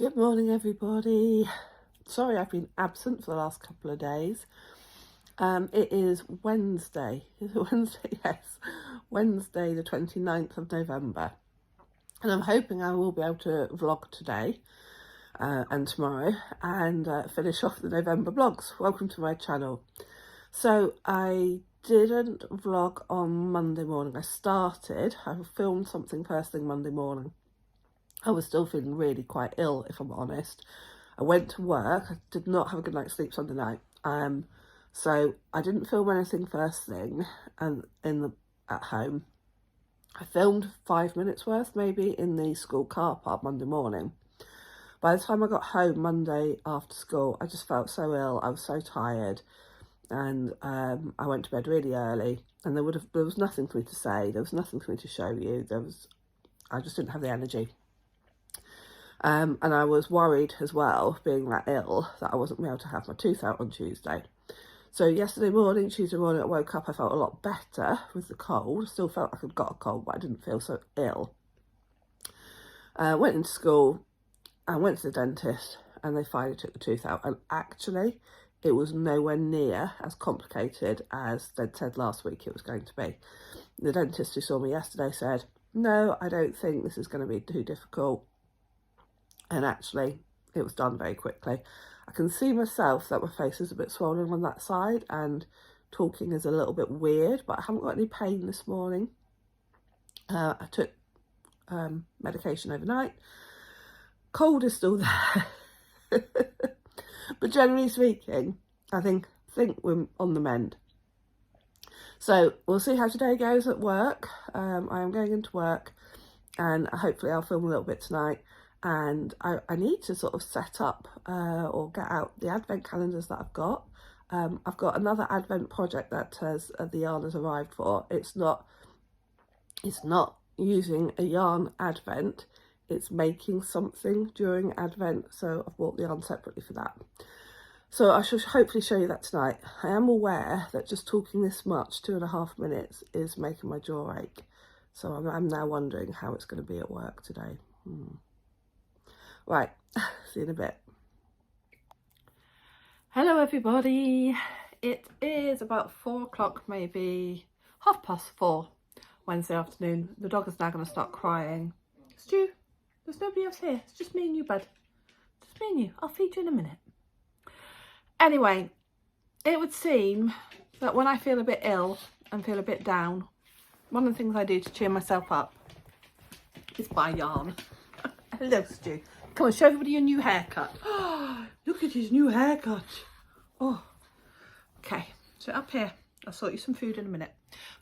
Good morning, everybody. Sorry I've been absent for the last couple of days. It is Wednesday. Is it Wednesday? Yes. Wednesday the 29th of November. And I'm hoping I will be able to vlog today and tomorrow and finish off the November vlogs. Welcome to my channel. So I didn't vlog on Monday morning. I filmed something first thing Monday morning. I was still feeling really quite ill, if I'm honest. I went to work. I did not have a good night's sleep Sunday night. So I didn't film anything first thing at home. I filmed 5 minutes worth maybe in the school car park Monday morning. By the time I got home Monday after school, I just felt so ill. I was so tired, and I went to bed really early. And there was nothing for me to say. There was nothing for me to show you. I just didn't have the energy. And I was worried as well, being that ill, that I wasn't able to have my tooth out on Tuesday. So Tuesday morning, I woke up, I felt a lot better with the cold. Still felt like I'd got a cold, but I didn't feel so ill. Went into school and went to the dentist, and they finally took the tooth out. And actually, it was nowhere near as complicated as they'd said last week it was going to be. The dentist who saw me yesterday said, "No, I don't think this is going to be too difficult." And actually, it was done very quickly. I can see myself that my face is a bit swollen on that side and talking is a little bit weird, but I haven't got any pain this morning. I took medication overnight. Cold is still there. But generally speaking, I think we're on the mend. So we'll see how today goes at work. I am going into work, and hopefully I'll film a little bit tonight. And I need to sort of set up or get out the advent calendars that I've got. I've got another advent project that the yarn has arrived for. It's not using a yarn advent, it's making something during advent. So I've bought the yarn separately for that. So I should hopefully show you that tonight. I am aware that just talking this much, 2.5 minutes, is making my jaw ache. So I'm now wondering how it's going to be at work today. Right, see you in a bit. Hello everybody. It is about 4 o'clock, maybe 4:30 Wednesday afternoon. The dog is now going to start crying. Stu, there's nobody else here. It's just me and you, bud. Just me and you. I'll feed you in a minute. Anyway, it would seem that when I feel a bit ill and feel a bit down, one of the things I do to cheer myself up is buy yarn. Hello, Stu. Come on, show everybody your new haircut. Oh, look at his new haircut. Oh, okay. So up here, I'll sort you some food in a minute.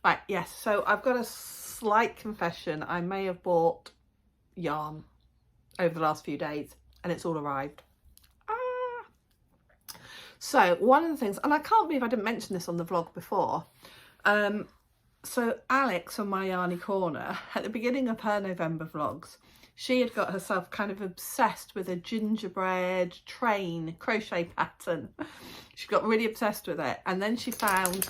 Right, yes. So I've got a slight confession. I may have bought yarn over the last few days, and it's all arrived. So one of the things, and I can't believe I didn't mention this on the vlog before. So Alex from My Yarny Corner, at the beginning of her November vlogs, she had got herself kind of obsessed with a gingerbread train crochet pattern. She got really obsessed with it. And then she found,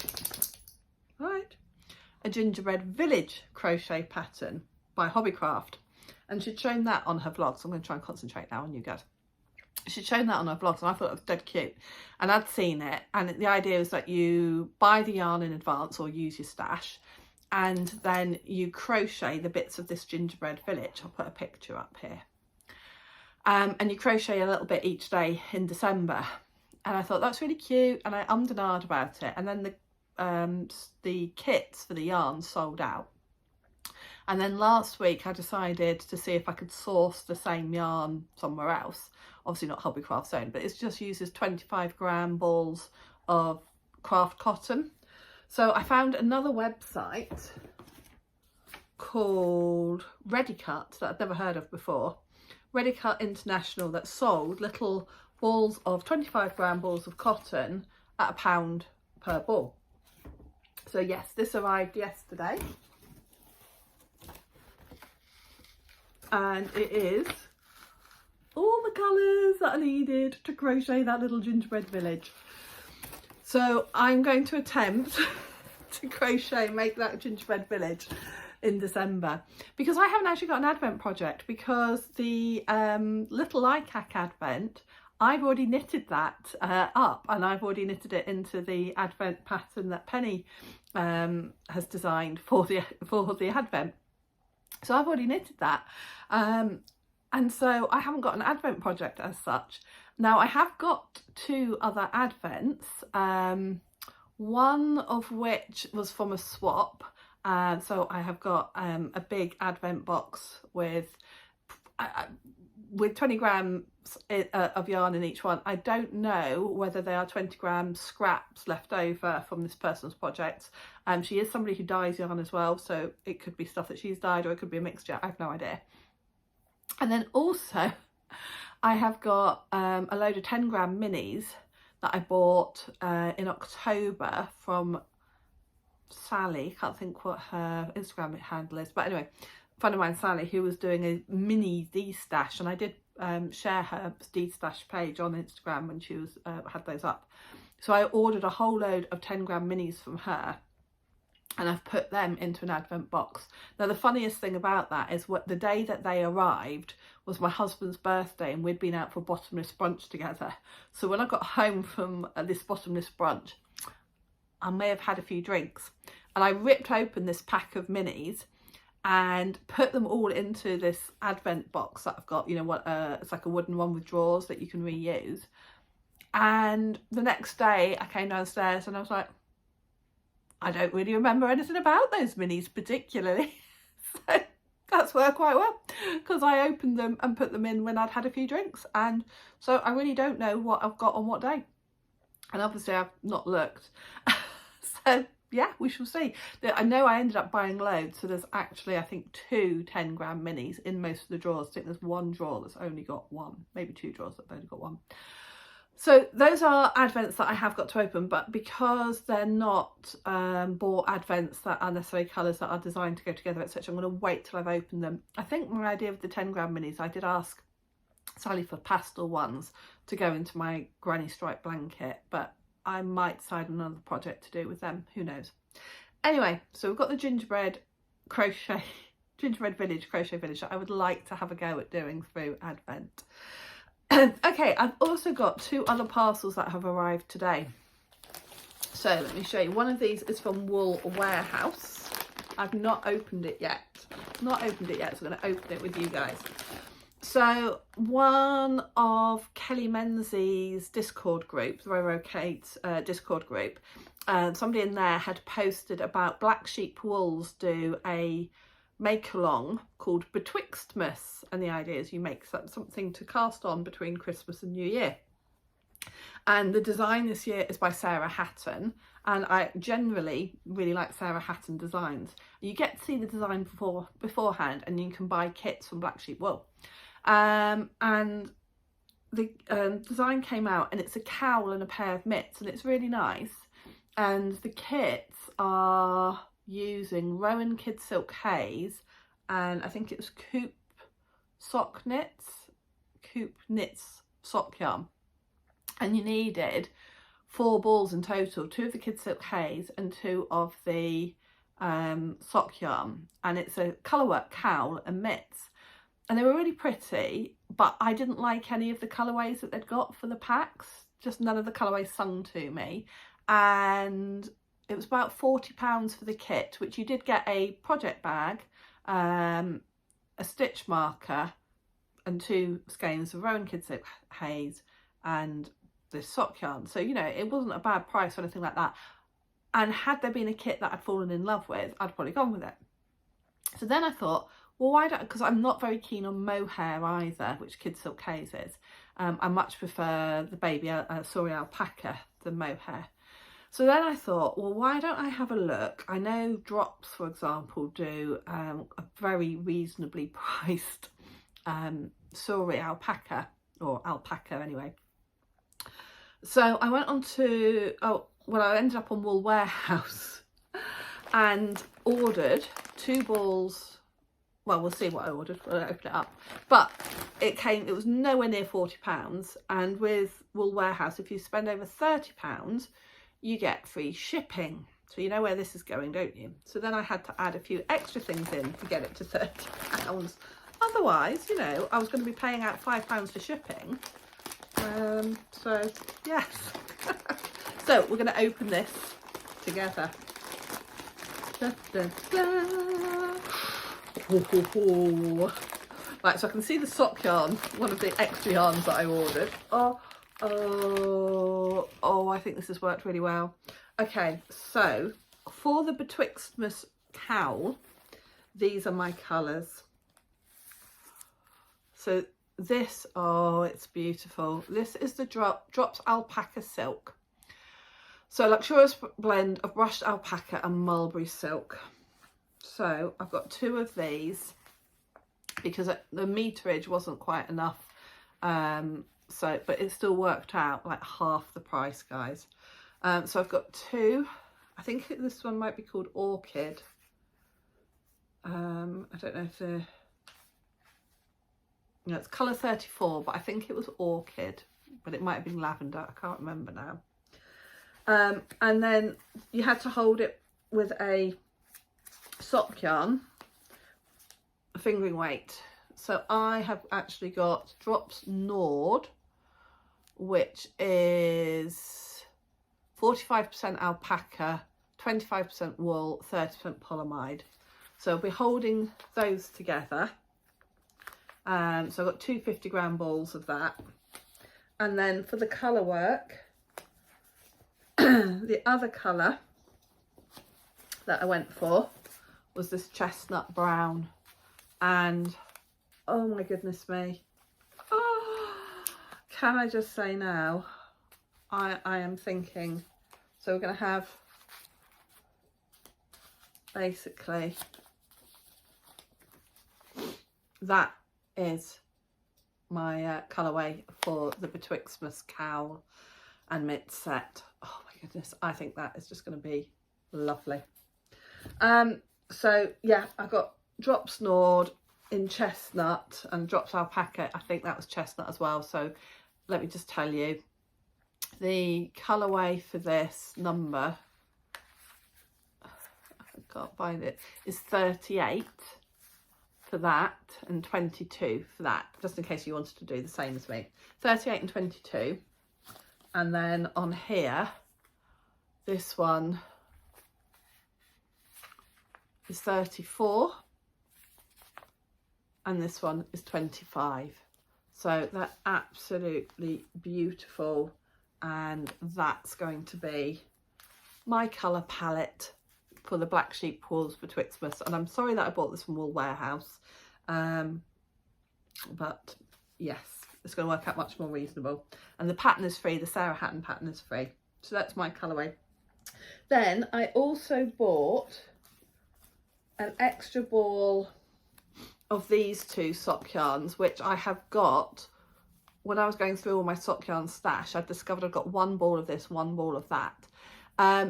a gingerbread village crochet pattern by Hobbycraft. And she'd shown that on her vlog. So I'm going to try and concentrate now on you guys. She'd shown that on her vlogs, and I thought it was dead cute. And I'd seen it. And the idea was that you buy the yarn in advance or use your stash, and then you crochet the bits of this gingerbread village. I'll put a picture up here. And you crochet a little bit each day in December. And I thought that's really cute, and I ummed and ahed about it. And then the kits for the yarn sold out. And then last week I decided to see if I could source the same yarn somewhere else. Obviously not Hobbycraft's own, but it just uses 25-gram balls of craft cotton. So I found another website called Readycut that I'd never heard of before. Readycut International, that sold little balls of 25-gram balls of cotton at £1 per ball. So yes, this arrived yesterday. And it is all the colours that are needed to crochet that little gingerbread village. So I'm going to attempt to make that gingerbread village. in December, because I haven't actually got an advent project, because the Little Likac advent, I've already knitted that up, and I've already knitted it into the advent pattern that Penny has designed for the advent. So I've already knitted that, and so I haven't got an advent project as such. Now I have got 2 other advents, one of which was from a swap. So I have got a big advent box with 20 grams of yarn in each one. I don't know whether they are 20 gram scraps left over from this person's project. She is somebody who dyes yarn as well, so it could be stuff that she's dyed, or it could be a mixture. I have no idea. And then also I have got a load of 10 gram minis that I bought in October from Sally. Can't think what her Instagram handle is, but anyway, a friend of mine, Sally, who was doing a mini destash, and I did share her destash page on Instagram when she was had those up. So I ordered a whole load of 10 gram minis from her, and I've put them into an advent box. Now the funniest thing about that is the day that they arrived was my husband's birthday, and we'd been out for bottomless brunch together. So when I got home from this bottomless brunch, I may have had a few drinks, and I ripped open this pack of minis and put them all into this advent box that I've got. You know what, it's like a wooden one with drawers that you can reuse. And the next day I came downstairs and I was like, I don't really remember anything about those minis particularly. So that's worked quite well, because I opened them and put them in when I'd had a few drinks, and so I really don't know what I've got on what day, and obviously I've not looked. So yeah, we shall see. I know I ended up buying loads, so there's actually, I think, 2 10 gram minis in most of the drawers. I think there's 1 drawer that's only got 1, maybe 2 drawers that have only got 1. So those are advents that I have got to open, but because they're not bought advents that are necessarily colours that are designed to go together, etc., I'm going to wait till I've opened them. I think my idea of the 10 gram minis, I did ask Sally for pastel ones to go into my granny stripe blanket, but I might decide on another project to do with them, who knows. Anyway, so we've got the gingerbread village crochet village that I would like to have a go at doing through advent. Okay, I've also got 2 other parcels that have arrived today. So let me show you. One of these is from Wool Warehouse. I've not opened it yet. So I'm going to open it with you guys. So one of Kelly Menzies' Discord group, the Ravelry Likac Discord group, somebody in there had posted about Black Sheep Wools do a make along called Betwixtmas, and the idea is you make something to cast on between Christmas and New Year. And the design this year is by Sarah Hatton, and I generally really like Sarah Hatton designs. You get to see the design beforehand, and you can buy kits from Black Sheep Wool. And the design came out, and it's a cowl and a pair of mitts, and it's really nice. And the kits are using Rowan Kid Silk Haze, and I think it was Coop Knits sock yarn, and you needed 4 balls in total, 2 of the Kid Silk Haze and 2 of the sock yarn, and it's a colourwork cowl and mitts, and they were really pretty, but I didn't like any of the colourways that they'd got for the packs. Just none of the colourways sung to me, and it was about £40 for the kit, which you did get a project bag, a stitch marker, and 2 skeins of Rowan Kid Silk Haze and the sock yarn. So, you know, it wasn't a bad price or anything like that. And had there been a kit that I'd fallen in love with, I'd probably gone with it. So then I thought, well, why don't, because I'm not very keen on mohair either, which Kid Silk Haze is. I much prefer the baby Sori alpaca than mohair. So then I thought, well, why don't I have a look? I know Drops, for example, do a very reasonably priced Sori alpaca, or alpaca anyway. So I went on to, I ended up on Wool Warehouse and ordered 2 balls. Well, we'll see what I ordered when I open it up. But it was nowhere near £40. And with Wool Warehouse, if you spend over £30, you get free shipping. So you know where this is going, don't you? So then I had to add a few extra things in to get it to £30. Otherwise, you know, I was going to be paying out £5 for shipping. So yes. So we're going to open this together. Da, da, da. Right, so I can see the sock yarn, one of the extra yarns that I ordered. Oh, I think this has worked really well. Okay, so for the Betwixtmas cowl, these are my colours. So this, oh, it's beautiful. This is the Drops Alpaca Silk. So luxurious blend of brushed alpaca and mulberry silk. So I've got 2 of these because the meterage wasn't quite enough. But it still worked out like half the price, guys. So I've got 2. I think this one might be called Orchid. I don't know if they're... No, it's colour 34, but I think it was Orchid. But it might have been lavender. I can't remember now. And then you had to hold it with a sock yarn, a fingering weight. So I have actually got Drops Nord, which is 45% alpaca, 25% wool, 30% polyamide. So I'll be holding those together. So I've got 2 50-gram balls of that. And then for the colour work, the other colour that I went for was this chestnut brown. And oh my goodness me. Oh, can I just say now, I am thinking, so we're going to have basically, that is my colourway for the Betwixtmas cowl and mitt set. Oh my goodness, I think that is just going to be lovely. So yeah, I've got Drops Nord in chestnut and Drops Alpaca. I think that was chestnut as well. So let me just tell you, the colourway for this number, I can't find it, is 38 for that and 22 for that, just in case you wanted to do the same as me. 38 and 22. And then on here, this one is 34 and this one is 25. So they're absolutely beautiful, and that's going to be my colour palette for the Black Sheep Wools Betwixtmas. And I'm sorry that I bought this from Wool Warehouse, but yes, it's going to work out much more reasonable. And the pattern is free, the Sarah Hatton pattern is free. So that's my colourway. Then I also bought an extra ball of these 2 sock yarns, which I have got when I was going through all my sock yarn stash. I discovered I've got 1 ball of this, 1 ball of that.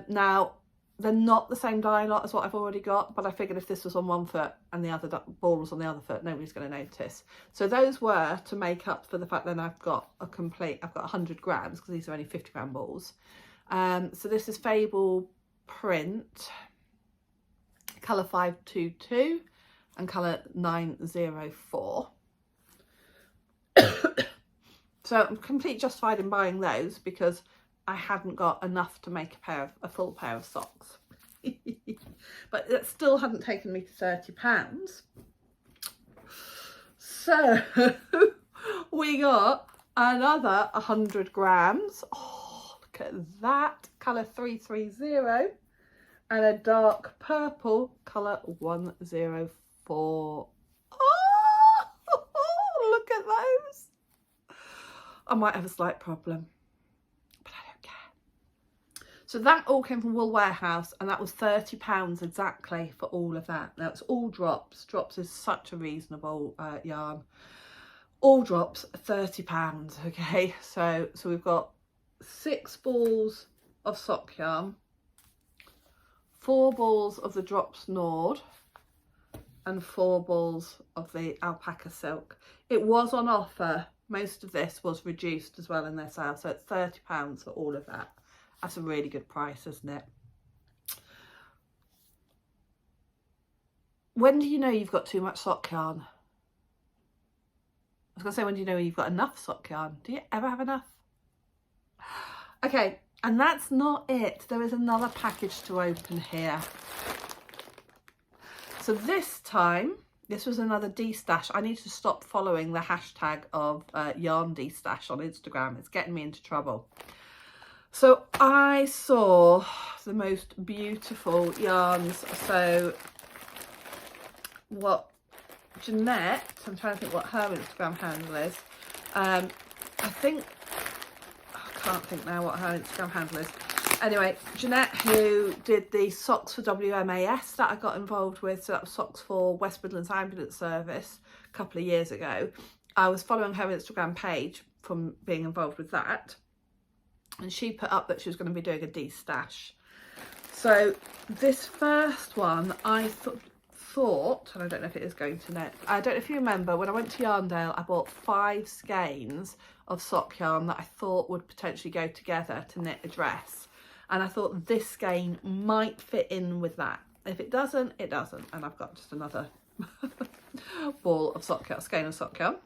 Now they're not the same dye lot as what I've already got, but I figured if this was on one foot and the other ball was on the other foot, nobody's going to notice. So those were to make up for the fact that I've got 100 grams, because these are only 50-gram balls. So this is Fable Print, colour 522 and colour 904. So I'm completely justified in buying those because I hadn't got enough to make a full pair of socks. But it still hadn't taken me to £30. So we got another 100 grams. Oh, look at that. Colour 330 and a dark purple colour 104. Oh, look at those. I might have a slight problem, but I don't care. So that all came from Wool Warehouse, and that was £30 exactly for all of that. Now it's all Drops. Drops is such a reasonable yarn. All Drops, £30, okay? So we've got 6 balls of sock yarn, 4 balls of the Drops Nord, and 4 balls of the alpaca silk. It was on offer. Most of this was reduced as well in their sale, so it's £30 for all of that. That's a really good price, isn't it? when do you know you've got too much sock yarn? I was going to say, when do you know you've got enough sock yarn? Do you ever have enough? Okay, and that's not it. There is another package to open here. So this time, this was another destash. I need to stop following the hashtag of yarn destash on Instagram. It's getting me into trouble. So I saw the most beautiful yarns. So what Jeanette, I'm trying to think what her Instagram handle is. I can't think now what her Instagram handle is. Anyway, Jeanette, who did the socks for WMAS that I got involved with, so that was socks for West Midlands Ambulance Service a couple of years ago. I was following her Instagram page from being involved with that, and she put up that she was going to be doing a destash. So this first one, I thought, and I don't know if it is going to net, I don't know if you remember, when I went to Yarndale, I bought 5 skeins of sock yarn that I thought would potentially go together to knit a dress. And I thought this skein might fit in with that. If it doesn't, it doesn't. And I've got just another ball of sock yarn, skein of sock yarn.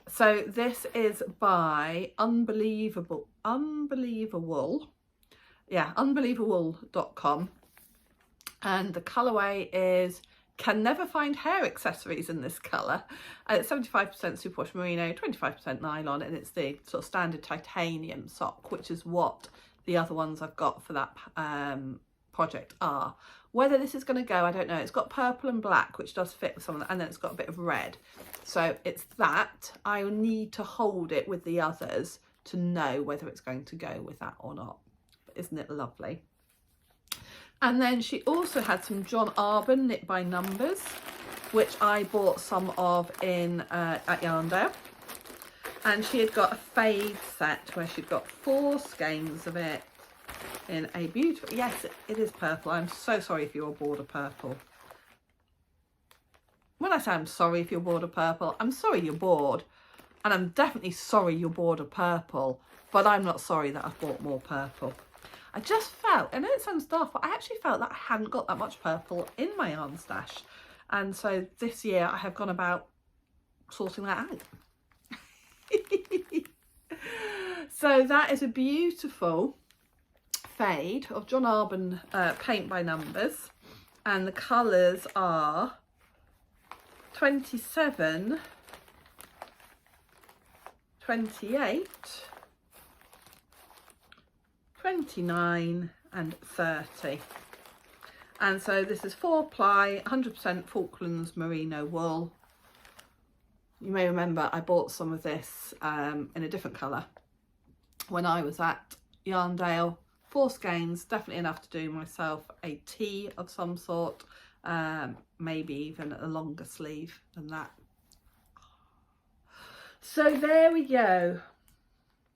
So this is by unbelievable.com. And the colourway is Can Never Find Hair Accessories in this colour. And it's 75% superwash merino, 25% nylon, and it's the sort of standard titanium sock, which is what the other ones I've got for that project are. Whether this is going to go, I don't know. It's got purple and black, which does fit with some of that, and then it's got a bit of red. So it's that. I need to hold it with the others to know whether it's going to go with that or not. But isn't it lovely? And then she also had some John Arbon knit by numbers, which I bought some of in at Yarndale. And she had got a fade set where she'd got 4 skeins of it in a beautiful, yes, it is purple. I'm so sorry if you're bored of purple. When I say I'm sorry if you're bored of purple, I'm sorry you're bored. And I'm definitely sorry you're bored of purple, but I'm not sorry that I've bought more purple. I just felt, I know it sounds daft, but I actually felt that I hadn't got that much purple in my yarn stash. And so this year I have gone about sorting that out. So that is a beautiful fade of John Arbon paint by numbers, and the colours are 27, 28, 29 and 30. And so this is 4-ply, 100% Falklands merino wool. You may remember I bought some of this in a different colour when I was at Yarndale. 4 skeins, definitely enough to do myself a tee of some sort, maybe even a longer sleeve than that. So there we go.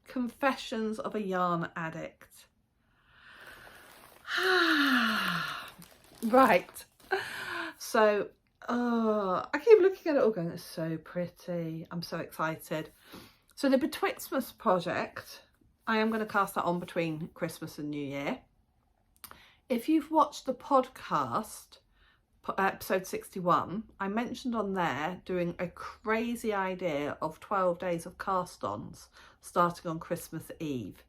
Confessions of a yarn addict. Right. So I keep looking at it all going, it's so pretty. I'm so excited. So the Betwixtmas project, I am going to cast that on between Christmas and New Year. If you've watched the podcast, episode 61, I mentioned on there doing a crazy idea of 12 days of cast-ons starting on Christmas Eve.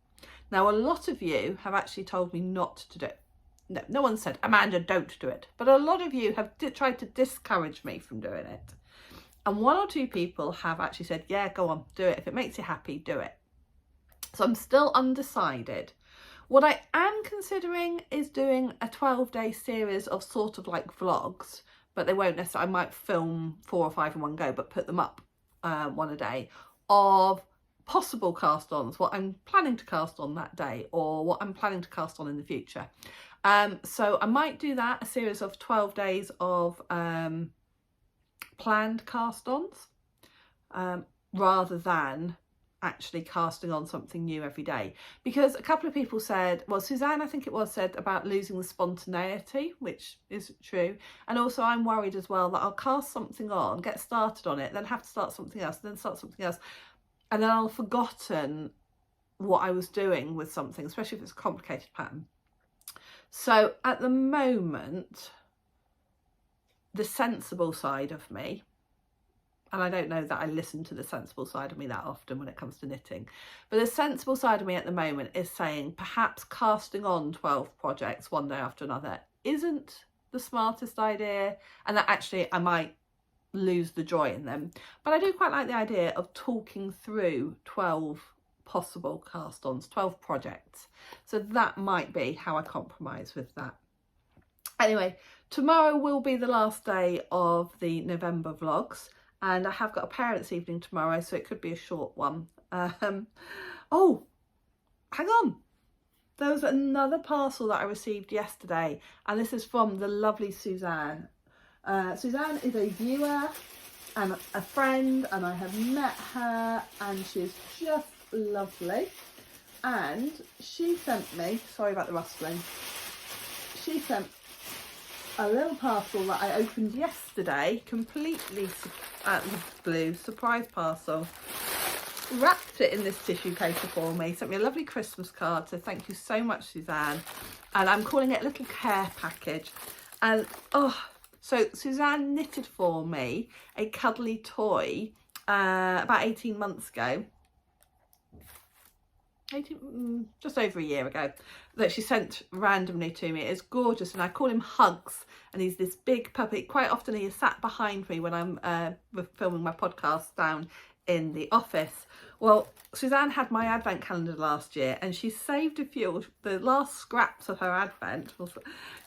Now, a lot of you have actually told me not to do it. No one said, Amanda, don't do it. But a lot of you have tried to discourage me from doing it. And 1 or 2 people have actually said, yeah, go on, do it. If it makes you happy, do it. So I'm still undecided. What I am considering is doing a 12-day series of sort of like vlogs, but they won't necessarily, I might film 4 or 5 in one go, but put them up one a day, of possible cast-ons, what I'm planning to cast on that day or what I'm planning to cast on in the future. So I might do that, a series of 12 days of planned cast-ons, rather than actually casting on something new every day. Because a couple of people said, well, Suzanne, I think it was, said about losing the spontaneity, which is true. And also I'm worried as well that I'll cast something on, get started on it, then have to start something else, then start something else. And then I'll have forgotten what I was doing with something, especially if it's a complicated pattern. So at the moment, the sensible side of me, and I don't know that I listen to the sensible side of me that often when it comes to knitting, but the sensible side of me at the moment is saying perhaps casting on 12 projects one day after another isn't the smartest idea, and that actually I might lose the joy in them. But I do quite like the idea of talking through 12 possible cast-ons, 12 projects. So that might be how I compromise with that. Anyway, tomorrow will be the last day of the November vlogs, and I have got a parents' evening tomorrow, so it could be a short one. Oh, hang on. There was another parcel that I received yesterday, and this is from the lovely Suzanne. Suzanne is a viewer and a friend, and I have met her, and she's just lovely. And she sent me, sorry about the rustling, she sent a little parcel that I opened yesterday, completely out of the blue, surprise parcel. Wrapped it in this tissue paper for me, sent me a lovely Christmas card, so thank you so much, Suzanne. And I'm calling it a little care package. And so Suzanne knitted for me a cuddly toy about 18 months ago, just over a year ago, that she sent randomly to me. It's gorgeous, and I call him Hugs, and he's this big puppy. Quite often he is sat behind me when I'm filming my podcast down in the office. Well, Suzanne had my advent calendar last year, and she saved a few, the last scraps of her advent.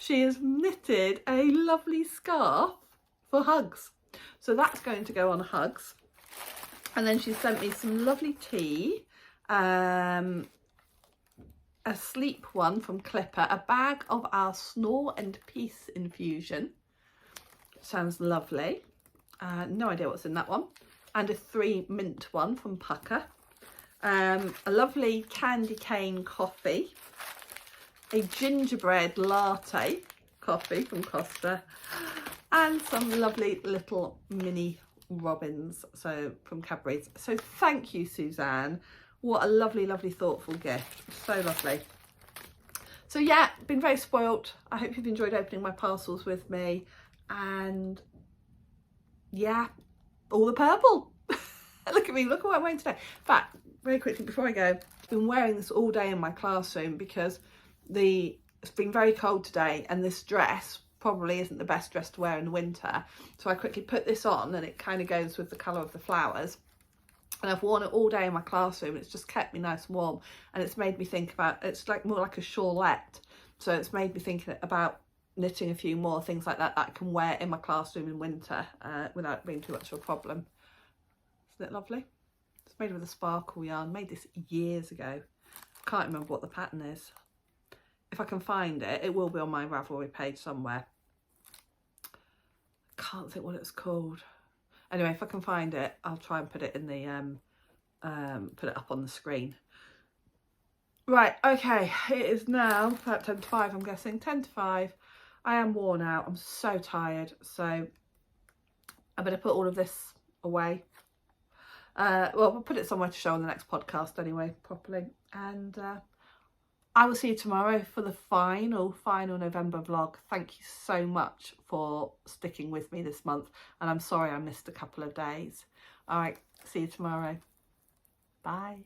She has knitted a lovely scarf for Hugs, so that's going to go on Hugs. And then she sent me some lovely tea, a sleep one from Clipper, a bag of our Snore and Peace infusion. Sounds lovely. No idea what's in that one. And a 3 mint one from Pucker. A lovely candy cane coffee. A gingerbread latte coffee from Costa. And some lovely little mini robins, so from Cadbury's. So thank you, Suzanne. What a lovely, lovely, thoughtful gift. So lovely. So yeah, been very spoilt. I hope you've enjoyed opening my parcels with me. And yeah, all the purple. Look at me, look at what I'm wearing today. In fact, very quickly before I go, I've been wearing this all day in my classroom because it's been very cold today, and this dress probably isn't the best dress to wear in the winter. So I quickly put this on, and it kind of goes with the colour of the flowers. And I've worn it all day in my classroom. It's just kept me nice and warm, and it's made me think about, it's like more like a shawlette. So it's made me think about knitting a few more things like that I can wear in my classroom in winter without being too much of a problem. Isn't it lovely? It's made with a sparkle yarn. Made this years ago. Can't remember what the pattern is. If I can find it, it will be on my Ravelry page somewhere. Can't think what it's called. Anyway, if I can find it, I'll try and put it in the put it up on the screen. Right, okay, it is now about 10 to 5, I'm guessing. 10 to 5. I am worn out. I'm so tired. So I better put all of this away. Well, we'll put it somewhere to show on the next podcast anyway, properly. And I will see you tomorrow for the final November vlog. Thank you so much for sticking with me this month. And I'm sorry I missed a couple of days. All right, see you tomorrow. Bye.